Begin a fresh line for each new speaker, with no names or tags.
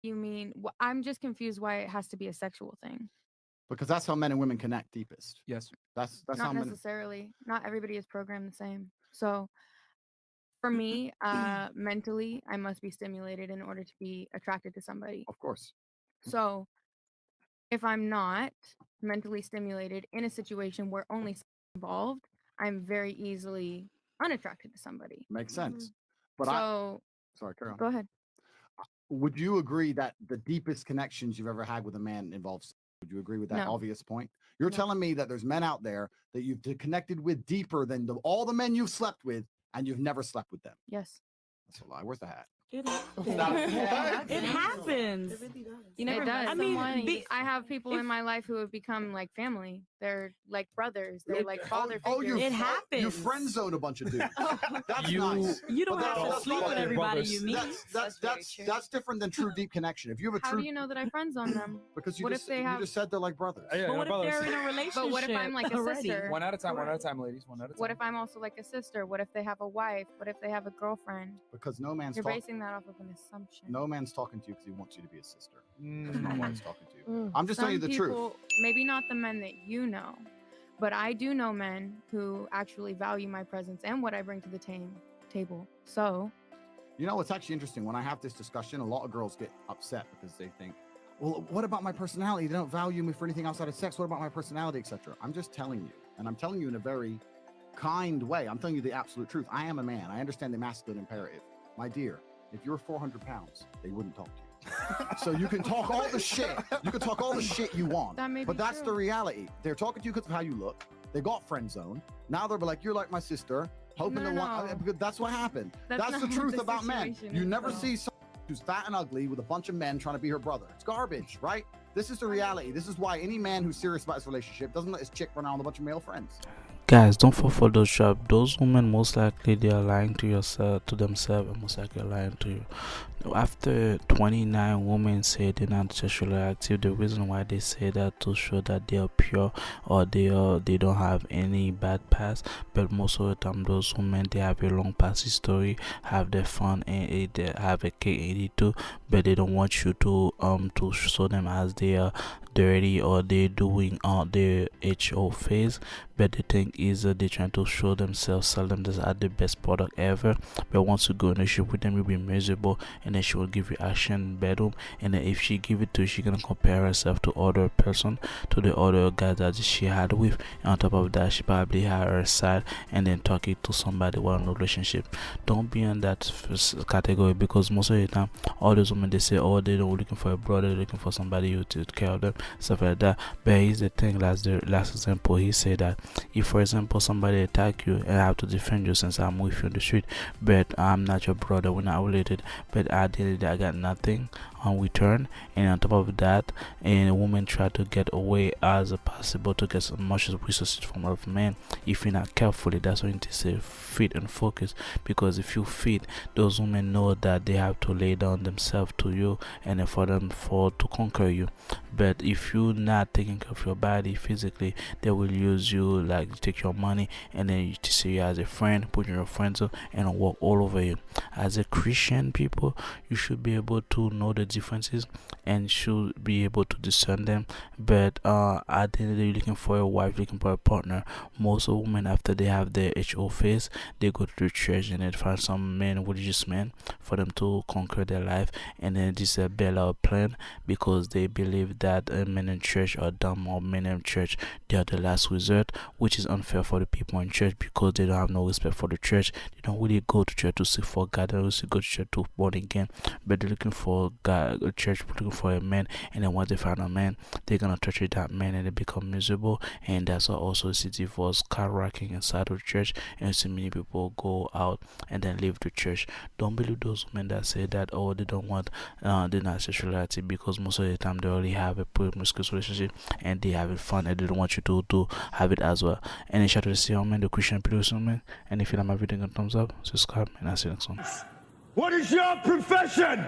You mean? I'm just confused why it has to be a sexual thing.
Because that's how men and women connect deepest.
Yes.
That's
Not
how men.
necessarily. Not everybody is programmed the same. So for me, mentally, I must be stimulated in order to be attracted to somebody.
Of course.
So if I'm not mentally stimulated in a situation where only sex is involved, I'm very easily unattracted to somebody.
Makes sense. But
So
sorry, carry on.
go ahead.
Would you agree that the deepest connections you've ever had with a man involves? Would you agree with that
No.
obvious point? You're
No.
telling me that there's men out there that you've connected with deeper than all the men you've slept with, and you've never slept with them.
Yes.
That's a lie. Where's the hat?
It happens.
It really does. You never met someone. I have people in my life who have become like family. They're like brothers. They're like father figures.
It happens.
You friend zone a bunch of dudes. That's
You-
nice.
You don't
But
have to sleep with
not-
everybody
brothers.
you meet.
That's different than true deep connection. If you have a
How
true,
do you know that I friend zone them?
because you
what
just,
if they
you
have-
just said they're like brothers.
Yeah,
But what if
brothers.
they're in a relationship?
But what if I'm like a
already?
sister?
One at a time, ladies. One at a time.
What if I'm also like a sister? What if they have a wife? What if they have a girlfriend?
Because no man's
You're
talking.
basing that off of an assumption.
No man's talking to you because he wants you to be a sister. That's not why he's talking to you.
Mm.
I'm just telling you the truth.
People, maybe not the men that you know, but I do know men who actually value my presence and what I bring to the table. So,
You know, it's actually interesting. When I have this discussion, a lot of girls get upset because they think, well, what about my personality? They don't value me for anything outside of sex. What about my personality, etc.? I'm just telling you, and I'm telling you in a very kind way. I'm telling you the absolute truth. I am a man. I understand the masculine imperative. My dear, if you're 400 pounds, they wouldn't talk to you. So you can talk all the shit. You can talk all the shit you want.
That may
But
be
that's
true.
the reality. They're talking to you because of how you look. They got friend zone. Now they're like, you're like my sister. Hoping
No,
to want.
no.
Because that's what happened.
That's
That's
not
the
what
truth
the
about men.
situation
You
is,
never
though.
see someone who's fat and ugly with a bunch of men trying to be her brother. It's garbage, right? This is the reality. This is why any man who's serious about his relationship doesn't let his chick run around with a bunch of male friends.
Guys, don't fall for those traps. Those women, most likely they are lying to yourself, to themselves, and most likely lying to you. After 29 women say they're not sexually active, the reason why they say that to show that they are pure or they don't have any bad past. But most of the time, those women, they have a long past history, have their fun and they have a cake and eat too, but they don't want you to show them as they are dirty or they're doing their HO phase. But the thing is they're trying to show themselves, sell them this as the best product ever. But once you go in a ship with them, you'll be miserable, and then she will give you action in bedroom. And then if she give it to you, she gonna compare herself to other person, to the other guy that she had with. And on top of that, she probably had her side and then talking to somebody while in a relationship. Don't be in that first category, because most of the time, all those women, they say, oh, they're looking for a brother, they're looking for somebody who to take care of them, stuff like that. But here's the thing, the last example, he said that if, for example, somebody attack you and I have to defend you since I'm with you on the street, but I'm not your brother, we're not related, but I did it, I got nothing on return, and on top of that, and a woman try to get away as possible to get as much resources from other men. If you're not carefully, that's why you need to say fit and focus, because if you fit, those women know that they have to lay down themselves to you and then for them to conquer you. But if you're not taking care of your body physically, they will use you, like take your money and then you see you as a friend, put your friends up and walk all over you. As a Christian people, you should be able to know the differences and should be able to discern them. But at the end of the day, you're looking for a wife, looking for a partner. Most of women, after they have their HO phase, they go to the church and they find some men, religious men, for them to conquer their life. And then this is a bailout plan, because they believe that men in church are dumb, or men in church, they are the last resort, which is unfair for the people in church, because they don't have no respect for the church. They don't really go to church to seek for God, they don't really go to church to born again, but they're looking for God, a church looking for a man, and then once they find a man, they're gonna touch with that man and they become miserable. And that's why also see divorce skyrocketing inside of the church, and so many people go out and then leave the church. Don't believe those women that say that, oh, they don't want they're not sexuality, because most of the time they already have a promiscuous relationship and they have it fun and they don't want you to have it as well. And then shout out to see man, the Christian people, man. And if you like my video, give a thumbs up, subscribe, and I'll see you next one.
What is your profession?